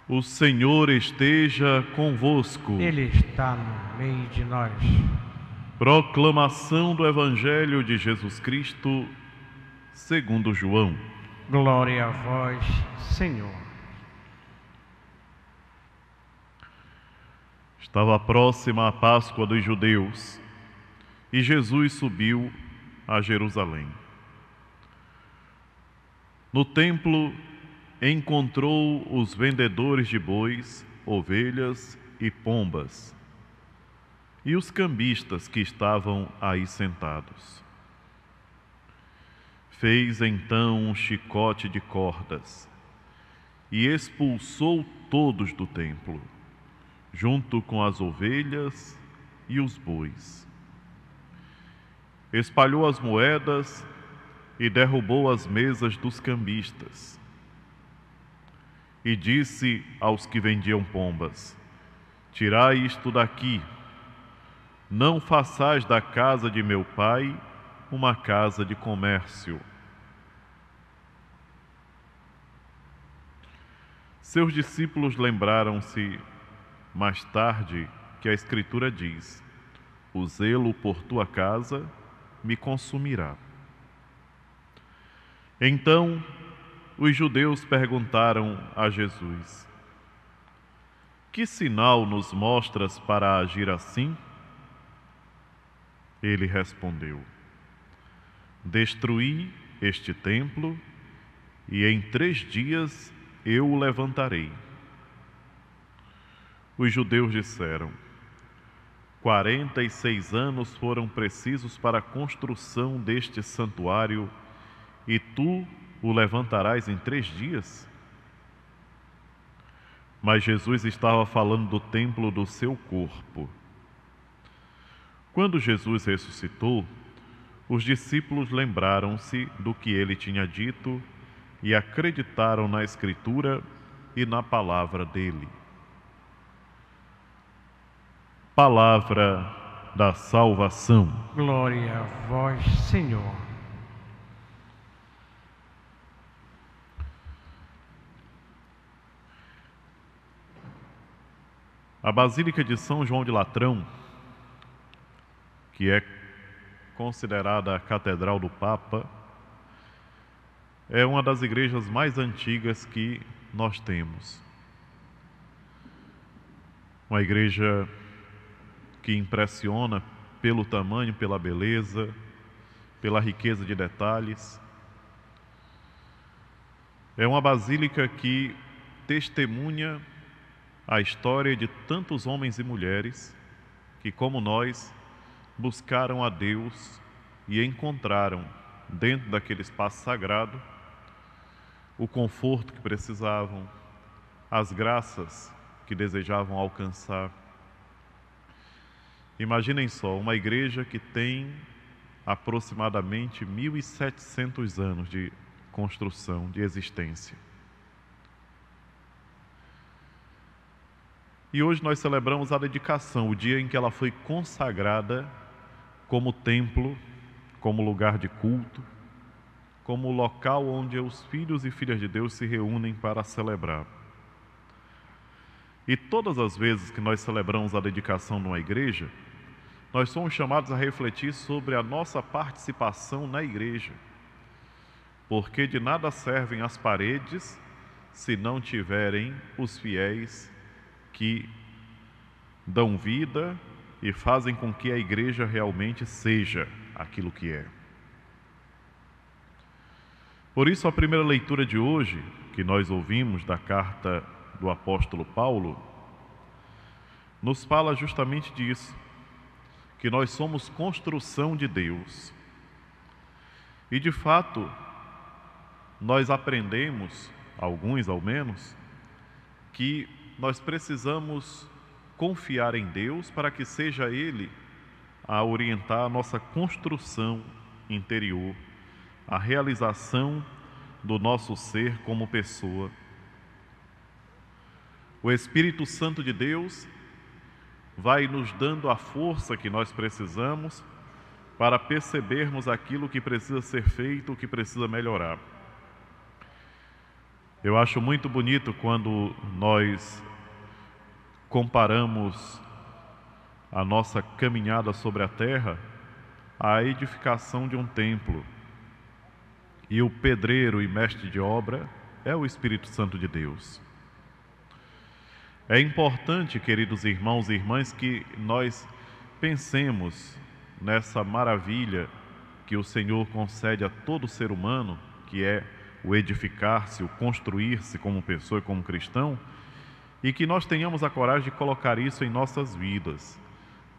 O Senhor esteja convosco. Ele está no meio de nós. Proclamação do Evangelho de Jesus Cristo, segundo João. Glória a vós, Senhor. Estava próxima a Páscoa dos judeus e Jesus subiu a Jerusalém. No templo, encontrou os vendedores de bois, ovelhas e pombas, e os cambistas que estavam aí sentados. Fez então um chicote de cordas e expulsou todos do templo, junto com as ovelhas e os bois. Espalhou as moedas e derrubou as mesas dos cambistas. E disse aos que vendiam pombas: tirai isto daqui, não façais da casa de meu pai uma casa de comércio. Seus discípulos lembraram-se mais tarde que a Escritura diz: o zelo por tua casa me consumirá. Então os judeus perguntaram a Jesus: que sinal nos mostras para agir assim? Ele respondeu: destruí este templo e em 3 dias eu o levantarei. Os judeus disseram: 46 anos foram precisos para a construção deste santuário e tu o levantarás em 3 dias? Mas Jesus estava falando do templo do seu corpo. Quando Jesus ressuscitou, os discípulos lembraram-se do que ele tinha dito e acreditaram na Escritura e na palavra dele. Palavra da salvação. Glória a vós, Senhor. A Basílica de São João de Latrão, que é considerada a Catedral do Papa, é uma das igrejas mais antigas que nós temos. Uma igreja que impressiona pelo tamanho, pela beleza, pela riqueza de detalhes. É uma basílica que testemunha a história de tantos homens e mulheres que, como nós, buscaram a Deus e encontraram, dentro daquele espaço sagrado, o conforto que precisavam, as graças que desejavam alcançar. Imaginem só, uma igreja que tem aproximadamente 1.700 anos de construção, de existência. E hoje nós celebramos a dedicação, o dia em que ela foi consagrada como templo, como lugar de culto, como local onde os filhos e filhas de Deus se reúnem para celebrar. E todas as vezes que nós celebramos a dedicação numa igreja, nós somos chamados a refletir sobre a nossa participação na igreja. Porque de nada servem as paredes se não tiverem os fiéis que dão vida e fazem com que a igreja realmente seja aquilo que é. Por isso, a primeira leitura de hoje, que nós ouvimos da carta do apóstolo Paulo, nos fala justamente disso, que nós somos construção de Deus. E de fato, nós aprendemos, alguns ao menos, que nós precisamos confiar em Deus para que seja Ele a orientar a nossa construção interior, a realização do nosso ser como pessoa. O Espírito Santo de Deus vai nos dando a força que nós precisamos para percebermos aquilo que precisa ser feito, o que precisa melhorar. Eu acho muito bonito quando nós comparamos a nossa caminhada sobre a terra à edificação de um templo. E o pedreiro e mestre de obra é o Espírito Santo de Deus. É importante, queridos irmãos e irmãs, que nós pensemos nessa maravilha que o Senhor concede a todo ser humano, que é o edificar-se, o construir-se como pessoa e como cristão, e que nós tenhamos a coragem de colocar isso em nossas vidas,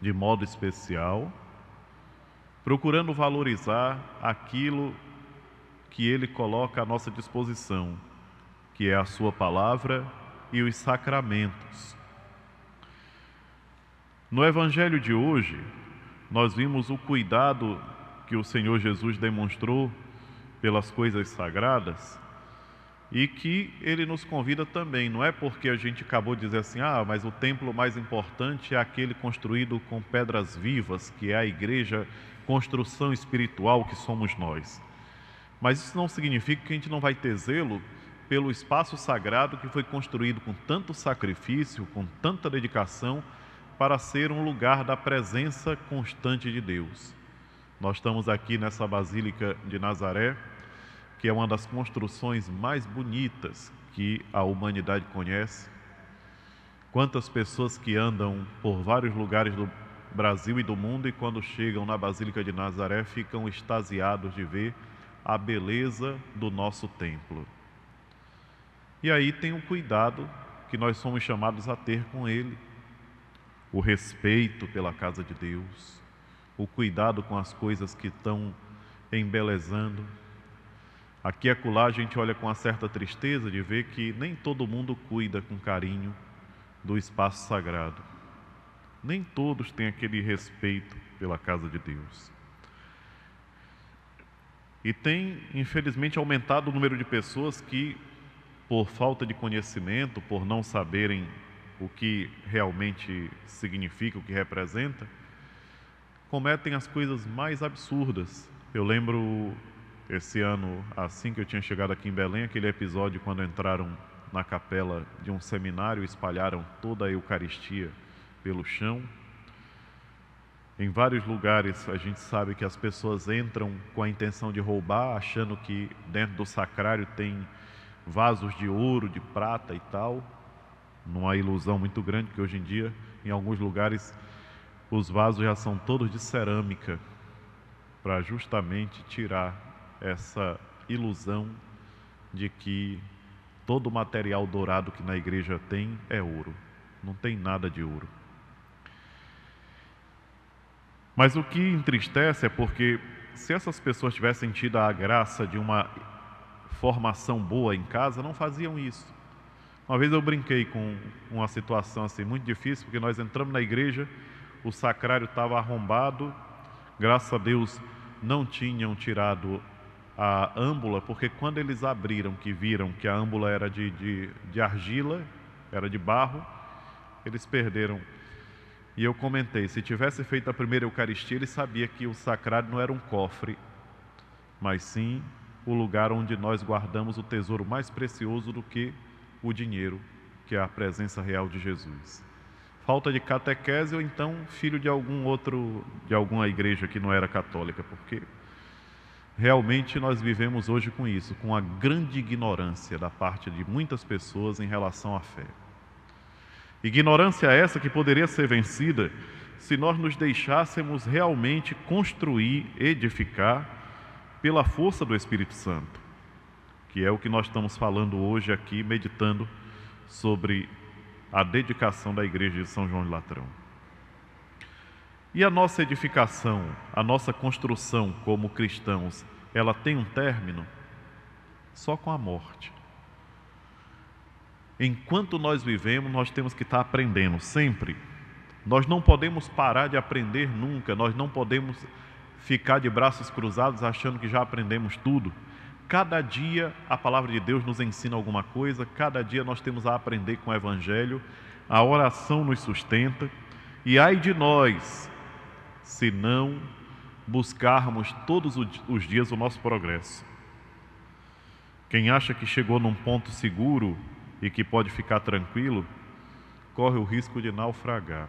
de modo especial, procurando valorizar aquilo que Ele coloca à nossa disposição, que é a Sua palavra e os sacramentos. No Evangelho de hoje, nós vimos o cuidado que o Senhor Jesus demonstrou pelas coisas sagradas e que Ele nos convida também. Não é porque a gente acabou de dizer assim, mas o templo mais importante é aquele construído com pedras vivas, que é a igreja, construção espiritual que somos nós. Mas isso não significa que a gente não vai ter zelo pelo espaço sagrado que foi construído com tanto sacrifício, com tanta dedicação, para ser um lugar da presença constante de Deus. Nós estamos aqui nessa Basílica de Nazaré, que é uma das construções mais bonitas que a humanidade conhece. Quantas pessoas que andam por vários lugares do Brasil e do mundo e quando chegam na Basílica de Nazaré ficam extasiados de ver a beleza do nosso templo. E aí tem um cuidado que nós somos chamados a ter com ele, o respeito pela casa de Deus, o cuidado com as coisas que estão embelezando. Aqui e acolá a gente olha com uma certa tristeza de ver que nem todo mundo cuida com carinho do espaço sagrado. Nem todos têm aquele respeito pela casa de Deus. E tem, infelizmente, aumentado o número de pessoas que, por falta de conhecimento, por não saberem o que realmente significa, o que representa, cometem as coisas mais absurdas. Eu lembro, esse ano, assim que eu tinha chegado aqui em Belém, aquele episódio quando entraram na capela de um seminário e espalharam toda a Eucaristia pelo chão. Em vários lugares a gente sabe que as pessoas entram com a intenção de roubar, achando que dentro do sacrário tem vasos de ouro, de prata e tal, numa ilusão muito grande, que hoje em dia, em alguns lugares, os vasos já são todos de cerâmica, para justamente tirar essa ilusão de que todo o material dourado que na igreja tem é ouro. Não tem nada de ouro. Mas o que entristece é porque se essas pessoas tivessem tido a graça de uma formação boa em casa, não faziam isso. Uma vez eu brinquei com uma situação assim muito difícil, porque nós entramos na igreja, o sacrário estava arrombado, graças a Deus não tinham tirado a âmbula, porque quando eles abriram, que viram que a âmbula era de argila, era de barro, eles perderam. E eu comentei, se tivesse feito a primeira Eucaristia, ele sabia que o sacrário não era um cofre, mas sim o lugar onde nós guardamos o tesouro mais precioso do que o dinheiro, que é a presença real de Jesus. Falta de catequese ou então filho de alguma igreja que não era católica, porque realmente nós vivemos hoje com isso, com a grande ignorância da parte de muitas pessoas em relação à fé. Ignorância essa que poderia ser vencida se nós nos deixássemos realmente construir, edificar pela força do Espírito Santo, que é o que nós estamos falando hoje aqui, meditando sobre a dedicação da igreja de São João de Latrão. E a nossa edificação, a nossa construção como cristãos, ela tem um término só com a morte. Enquanto nós vivemos, nós temos que estar aprendendo sempre. Nós não podemos parar de aprender nunca, nós não podemos ficar de braços cruzados achando que já aprendemos tudo. Cada dia a palavra de Deus nos ensina alguma coisa, cada dia nós temos a aprender com o Evangelho, a oração nos sustenta, e ai de nós, se não buscarmos todos os dias o nosso progresso. Quem acha que chegou num ponto seguro e que pode ficar tranquilo, corre o risco de naufragar.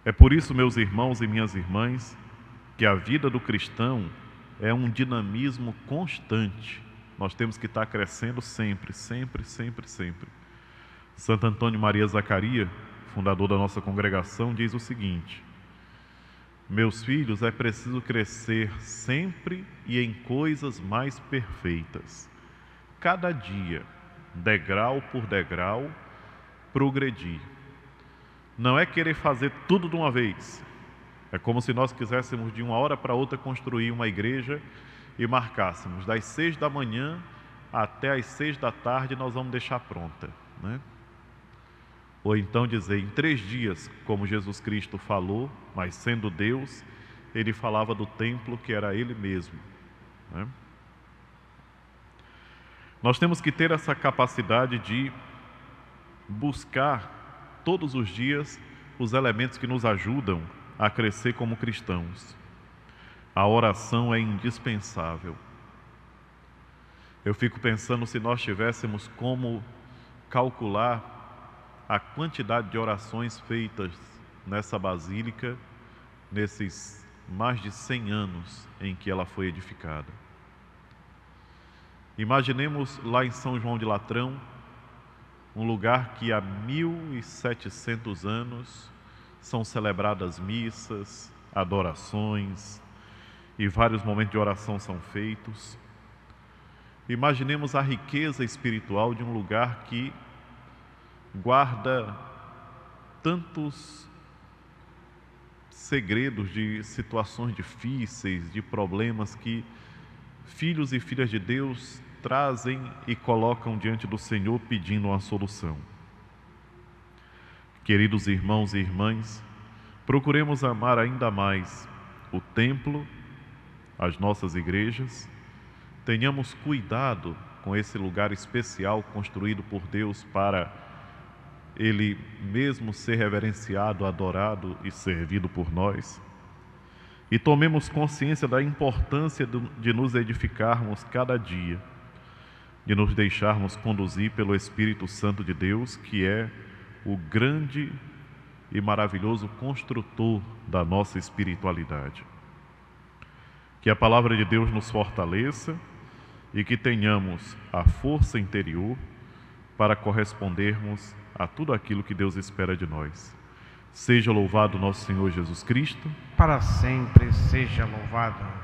É por isso, meus irmãos e minhas irmãs, que a vida do cristão é um dinamismo constante. Nós temos que estar crescendo sempre, sempre, sempre, sempre. Santo Antônio Maria Zacaria, fundador da nossa congregação, diz o seguinte: meus filhos, é preciso crescer sempre e em coisas mais perfeitas. Cada dia, degrau por degrau, progredir. Não é querer fazer tudo de uma vez. É como se nós quiséssemos de uma hora para outra construir uma igreja e marcássemos das 6 da manhã até as 6 da tarde nós vamos deixar pronta, né? Ou então dizer em 3 dias, como Jesus Cristo falou, mas sendo Deus, ele falava do templo que era ele mesmo, né? Nós temos que ter essa capacidade de buscar todos os dias os elementos que nos ajudam a crescer como cristãos. A oração é indispensável. Eu fico pensando se nós tivéssemos como calcular a quantidade de orações feitas nessa basílica, nesses mais de 100 anos em que ela foi edificada. Imaginemos lá em São João de Latrão, um lugar que há 1700 anos são celebradas missas, adorações e vários momentos de oração são feitos. Imaginemos a riqueza espiritual de um lugar que guarda tantos segredos de situações difíceis, de problemas que filhos e filhas de Deus trazem e colocam diante do Senhor pedindo uma solução. Queridos irmãos e irmãs, procuremos amar ainda mais o templo, as nossas igrejas, tenhamos cuidado com esse lugar especial construído por Deus para Ele mesmo ser reverenciado, adorado e servido por nós. E tomemos consciência da importância de nos edificarmos cada dia, de nos deixarmos conduzir pelo Espírito Santo de Deus, que é o grande e maravilhoso construtor da nossa espiritualidade. Que a palavra de Deus nos fortaleça e que tenhamos a força interior para correspondermos a tudo aquilo que Deus espera de nós. Seja louvado nosso Senhor Jesus Cristo. Para sempre seja louvado.